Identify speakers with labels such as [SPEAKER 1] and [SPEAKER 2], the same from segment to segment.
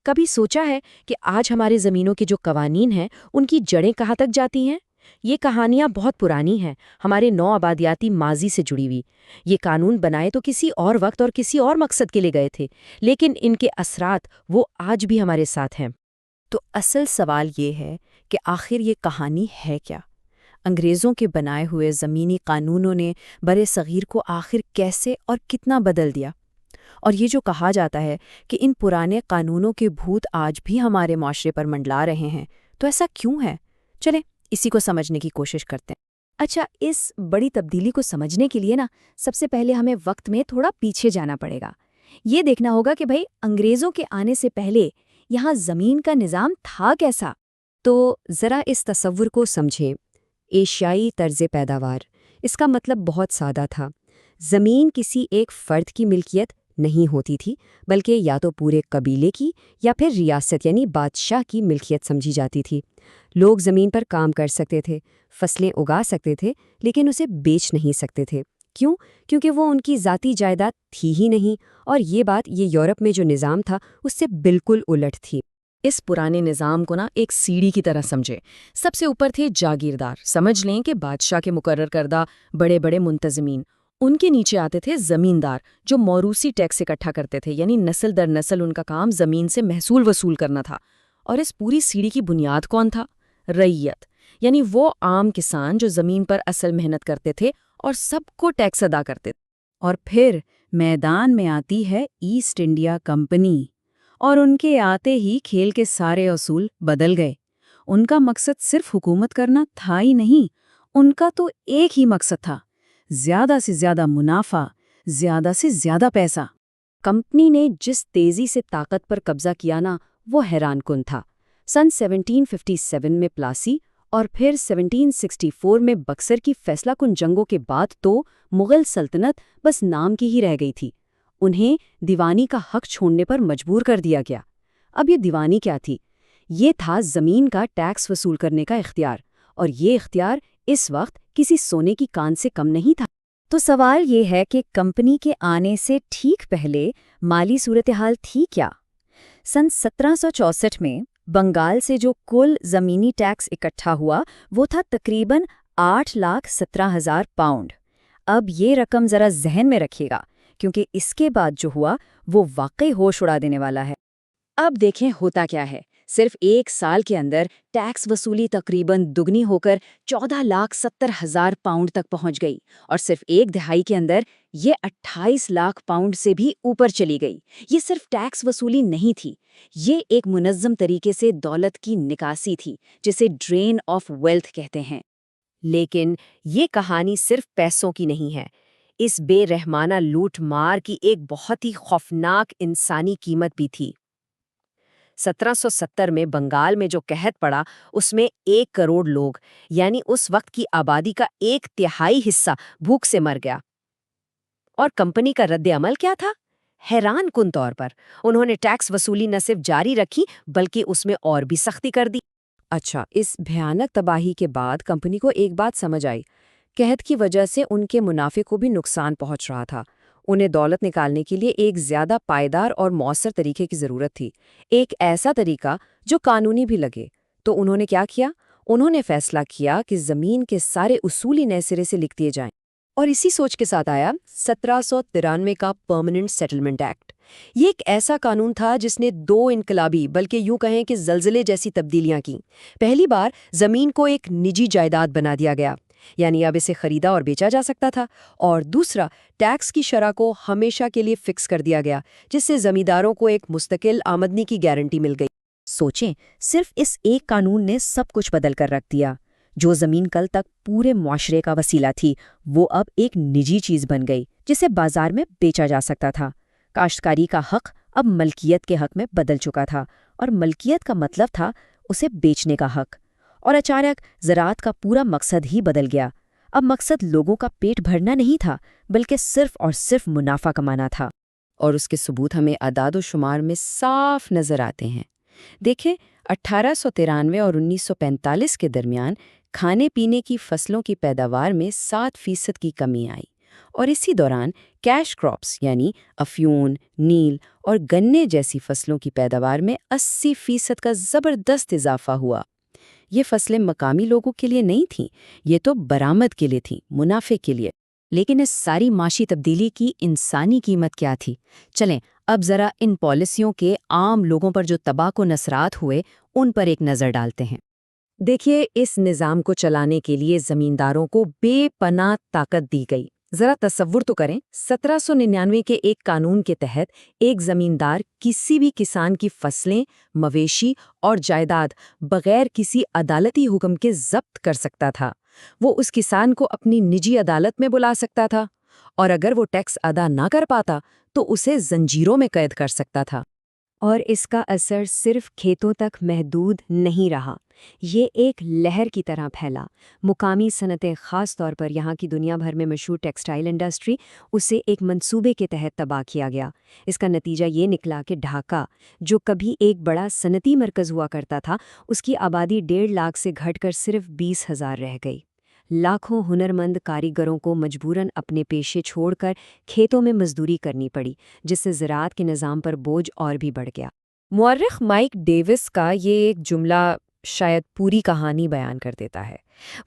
[SPEAKER 1] کبھی سوچا ہے کہ آج ہمارے زمینوں کے جو قوانین ہیں ان کی جڑیں کہاں تک جاتی ہیں؟ یہ کہانیاں بہت پرانی ہیں، ہمارے نو آبادیاتی ماضی سے جڑی ہوئی۔ یہ قانون بنائے تو کسی اور وقت اور کسی اور مقصد کے لیے گئے تھے، لیکن ان کے اثرات وہ آج بھی ہمارے ساتھ ہیں۔
[SPEAKER 2] تو اصل سوال یہ ہے کہ آخر یہ کہانی ہے کیا؟ انگریزوں کے بنائے ہوئے زمینی قانونوں نے برِ صغیر کو آخر کیسے اور کتنا بدل دیا؟ اور یہ جو کہا جاتا ہے کہ ان پرانے قانونوں کے بھوت آج بھی ہمارے معاشرے پر منڈلا رہے ہیں، تو ایسا کیوں ہے؟ چلیں اسی کو سمجھنے کی کوشش کرتے ہیں۔
[SPEAKER 3] اچھا، اس بڑی تبدیلی کو سمجھنے کے لیے سب سے پہلے ہمیں وقت میں تھوڑا پیچھے جانا پڑے گا۔ یہ دیکھنا ہوگا کہ بھئی انگریزوں کے آنے سے پہلے یہاں زمین کا نظام تھا کیسا؟
[SPEAKER 1] تو ذرا اس تصور کو سمجھیں۔ ایشیائی طرز پیداوار، اس کا مطلب بہت سادہ تھا۔ زمین کسی ایک فرد کی ملکیت نہیں ہوتی تھی، بلکہ یا تو پورے قبیلے کی یا پھر ریاست یعنی بادشاہ کی ملکیت سمجھی جاتی تھی۔ لوگ زمین پر کام کر سکتے تھے، فصلیں اگا سکتے تھے، لیکن اسے بیچ نہیں سکتے تھے۔ کیوں؟ کیونکہ وہ ان کی ذاتی جائیداد تھی ہی نہیں، اور یہ بات یہ یورپ میں جو نظام تھا اس سے بالکل الٹ تھی۔
[SPEAKER 4] اس پرانے نظام کو ایک سیڑھی کی طرح سمجھے۔ سب سے اوپر تھے جاگیردار، سمجھ لیں کہ بادشاہ کے مقرر کردہ بڑے بڑے منتظمین۔ ان کے نیچے آتے تھے زمیندار، جو موروثی ٹیکس اکٹھا کرتے تھے، یعنی نسل در نسل ان کا کام زمین سے محصول وصول کرنا تھا۔ اور اس پوری سیڑھی کی بنیاد کون تھا؟ رعیت، یعنی وہ عام کسان جو زمین پر اصل محنت کرتے تھے اور سب کو ٹیکس ادا کرتے تھے۔
[SPEAKER 2] اور پھر میدان میں آتی ہے ایسٹ انڈیا کمپنی، اور ان کے آتے ہی کھیل کے سارے اصول بدل گئے۔ ان کا مقصد صرف حکومت کرنا تھا ہی نہیں، ان کا تو ایک ہی مقصد تھا: زیادہ سے زیادہ منافع، زیادہ سے زیادہ پیسہ۔
[SPEAKER 1] کمپنی نے جس تیزی سے طاقت پر قبضہ کیا وہ حیران کن تھا۔ سن 1757 میں پلاسی اور پھر 1764 میں بکسر کی فیصلہ کن جنگوں کے بعد تو مغل سلطنت بس نام کی ہی رہ گئی تھی۔ انہیں دیوانی کا حق چھوڑنے پر مجبور کر دیا گیا۔ اب یہ دیوانی کیا تھی؟ یہ تھا زمین کا ٹیکس وصول کرنے کا اختیار، اور یہ اختیار اس وقت کسی سونے کی کان سے کم نہیں تھا۔
[SPEAKER 3] تو سوال یہ ہے کہ کمپنی کے آنے سے ٹھیک پہلے مالی صورتحال تھی کیا؟ سن 1764 میں بنگال سے جو کل زمینی ٹیکس اکٹھا ہوا وہ تھا تقریباً 8,17,000 پاؤنڈ۔ اب یہ رقم ذرا ذہن میں رکھیے گا، کیونکہ اس کے بعد جو ہوا وہ واقعی ہوش اڑا دینے والا ہے۔
[SPEAKER 1] اب دیکھیں ہوتا کیا ہے۔ صرف ایک سال کے اندر ٹیکس وصولی تقریباً دگنی ہو کر 14,70,000 پاؤنڈ تک پہنچ گئی، اور صرف ایک دہائی کے اندر یہ 28 لاکھ پاؤنڈ سے بھی اوپر چلی گئی۔ یہ صرف ٹیکس وصولی نہیں تھی، یہ ایک منظم طریقے سے دولت کی نکاسی تھی، جسے ڈرین آف ویلتھ کہتے ہیں۔ لیکن یہ کہانی صرف پیسوں کی نہیں ہے۔ اس بے رحمانہ لوٹ مار کی ایک بہت ہی خوفناک انسانی قیمت بھی تھی۔ 1770 میں بنگال میں جو قحط پڑا اس میں 1 کروڑ لوگ، یعنی اس وقت کی آبادی کا 1/3 حصہ بھوک سے مر گیا۔ اور کمپنی کا رد عمل کیا تھا؟ حیران کن طور پر انہوں نے ٹیکس وصولی نہ صرف جاری رکھی بلکہ اس میں اور بھی سختی کر دی۔ اچھا، اس بھیانک تباہی کے بعد کمپنی کو ایک بات سمجھ آئی۔ قحط کی وجہ سے ان کے منافع کو بھی نقصان پہنچ رہا تھا۔ انہیں دولت نکالنے کے لیے ایک زیادہ پائیدار اور مؤثر طریقے کی ضرورت تھی، ایک ایسا طریقہ جو قانونی بھی لگے۔ تو انہوں نے کیا کیا؟ انہوں نے فیصلہ کیا کہ زمین کے سارے اصول ہی نئے سرے سے لکھ دیے جائیں، اور اسی سوچ کے ساتھ آیا 1793 کا پرماننٹ سیٹلمنٹ ایکٹ۔ یہ ایک ایسا قانون تھا جس نے 2 انقلابی بلکہ یوں کہیں کہ زلزلے جیسی تبدیلیاں کیں۔ پہلی بار زمین کو ایک نجی جائیداد بنا دیا گیا، یعنی اب اسے خریدا اور بیچا جا سکتا تھا، اور دوسرا ٹیکس کی شرح کو ہمیشہ کے لیے فکس کر دیا گیا، جس سے زمینداروں کو ایک مستقل آمدنی کی گارنٹی مل گئی۔
[SPEAKER 3] سوچیں، صرف اس ایک قانون نے سب کچھ بدل کر رکھ دیا۔ جو زمین کل تک پورے معاشرے کا وسیلہ تھی وہ اب ایک نجی چیز بن گئی جسے بازار میں بیچا جا سکتا تھا۔ کاشتکاری کا حق اب ملکیت کے حق میں بدل چکا تھا، اور ملکیت کا مطلب تھا اسے بیچنے کا حق۔ اور اچانک زراعت کا پورا مقصد ہی بدل گیا۔ اب مقصد لوگوں کا پیٹ بھرنا نہیں تھا بلکہ صرف اور صرف منافع کمانا تھا۔
[SPEAKER 1] اور اس کے ثبوت ہمیں اعداد و شمار میں صاف نظر آتے ہیں۔ دیکھیں، 1893 اور 1945 کے درمیان کھانے پینے کی فصلوں کی پیداوار میں 7% کی کمی آئی،
[SPEAKER 2] اور اسی دوران کیش کراپس یعنی افیون، نیل اور گنے جیسی فصلوں کی پیداوار میں 80% کا زبردست اضافہ ہوا۔ یہ فصلیں مقامی لوگوں کے لیے نہیں تھیں، یہ تو برآمد کے لیے تھیں، منافع کے لیے۔
[SPEAKER 3] لیکن اس ساری معاشی تبدیلی کی انسانی قیمت کیا تھی؟ چلیں اب ذرا ان پالیسیوں کے عام لوگوں پر جو تباہ و نصرات ہوئے ان پر ایک نظر ڈالتے ہیں۔
[SPEAKER 4] دیکھیے، اس نظام کو چلانے کے لیے زمینداروں کو بے پناہ طاقت دی گئی۔ ذرا تصور تو کریں، 1799 کے ایک قانون کے تحت ایک زمیندار کسی بھی کسان کی فصلیں، مویشی اور جائیداد بغیر کسی عدالتی حکم کے ضبط کر سکتا تھا۔ وہ اس کسان کو اپنی نجی عدالت میں بلا سکتا تھا، اور اگر وہ ٹیکس ادا نہ کر پاتا تو اسے زنجیروں میں قید کر سکتا تھا۔
[SPEAKER 3] اور اس کا اثر صرف کھیتوں تک محدود نہیں رہا، یہ ایک لہر کی طرح پھیلا۔ مقامی صنعتیں، خاص طور پر یہاں کی دنیا بھر میں مشہور ٹیکسٹائل انڈسٹری، اسے ایک منصوبے کے تحت تباہ کیا گیا۔ اس کا نتیجہ یہ نکلا کہ ڈھاکہ، جو کبھی ایک بڑا صنعتی مرکز ہوا کرتا تھا، اس کی آبادی 1.5 لاکھ سے گھٹ کر صرف 20,000 رہ گئی۔ لاکھوں ہنرمند کاریگروں کو مجبوراً اپنے پیشے چھوڑ کر کھیتوں میں مزدوری کرنی پڑی، جس سے زراعت کے نظام پر بوجھ اور بھی بڑھ گیا۔
[SPEAKER 2] مورخ مائک ڈیوس کا یہ ایک جملہ شاید پوری کہانی بیان کر دیتا ہے۔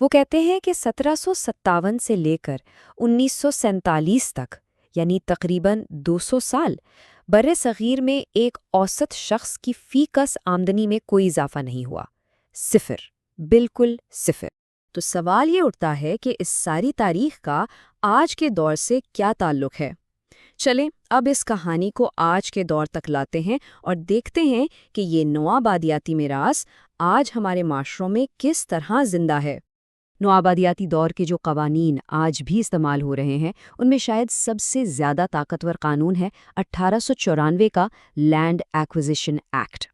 [SPEAKER 2] وہ کہتے ہیں کہ 1757 سے لے کر 1947 تک، یعنی تقریباً 200 سال، بر صغیر میں ایک اوسط شخص کی فی کس آمدنی میں کوئی اضافہ نہیں ہوا۔ صفر، بالکل صفر۔ تو سوال یہ اٹھتا ہے کہ اس ساری تاریخ کا آج کے دور سے کیا تعلق ہے؟ چلیں اب اس کہانی کو آج کے دور تک لاتے ہیں اور دیکھتے ہیں کہ یہ نوآبادیاتی میراث آج ہمارے معاشروں میں کس طرح زندہ ہے۔
[SPEAKER 3] نوآبادیاتی دور کے جو قوانین آج بھی استعمال ہو رہے ہیں، ان میں شاید سب سے زیادہ طاقتور قانون ہے 1894 کا لینڈ ایکوزیشن ایکٹ۔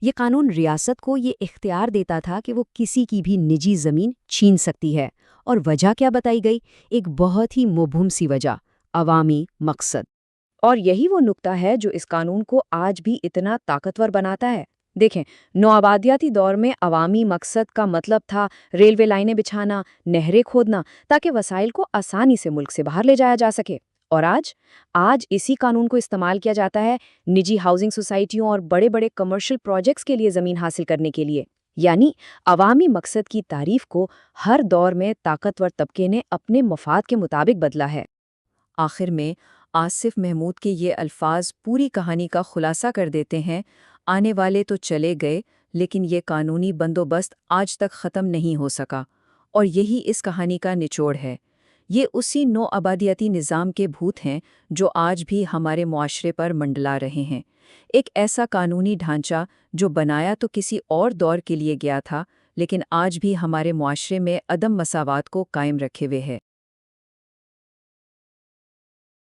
[SPEAKER 3] یہ قانون ریاست کو یہ اختیار دیتا تھا کہ وہ کسی کی بھی نجی زمین چھین سکتی ہے، اور وجہ کیا بتائی گئی؟ ایک بہت ہی مبہم سی وجہ: عوامی مقصد۔
[SPEAKER 4] اور یہی وہ نقطہ ہے جو اس قانون کو آج بھی اتنا طاقتور بناتا ہے۔ دیکھیں، نوآبادیاتی دور میں عوامی مقصد کا مطلب تھا ریلوے لائنیں بچھانا، نہریں کھودنا، تاکہ وسائل کو آسانی سے ملک سے باہر لے جایا جا سکے۔ اور آج اسی قانون کو استعمال کیا جاتا ہے نجی ہاؤسنگ سوسائٹیوں اور بڑے بڑے کمرشل پروجیکٹس کے لیے زمین حاصل کرنے کے لیے۔ یعنی عوامی مقصد کی تعریف کو ہر دور میں طاقتور طبقے نے اپنے مفاد کے مطابق بدلا ہے۔
[SPEAKER 2] آخر میں آصف محمود کے یہ الفاظ پوری کہانی کا خلاصہ کر دیتے ہیں: آنے والے تو چلے گئے، لیکن یہ قانونی بندوبست آج تک ختم نہیں ہو سکا، اور یہی اس کہانی کا نچوڑ ہے۔ یہ اسی نوآبادیاتی نظام کے بھوت ہیں جو آج بھی ہمارے معاشرے پر منڈلا رہے ہیں۔ ایک ایسا قانونی ڈھانچہ جو بنایا تو کسی اور دور کے لیے گیا تھا، لیکن آج بھی ہمارے معاشرے میں عدم مساوات کو قائم رکھے ہوئے ہے۔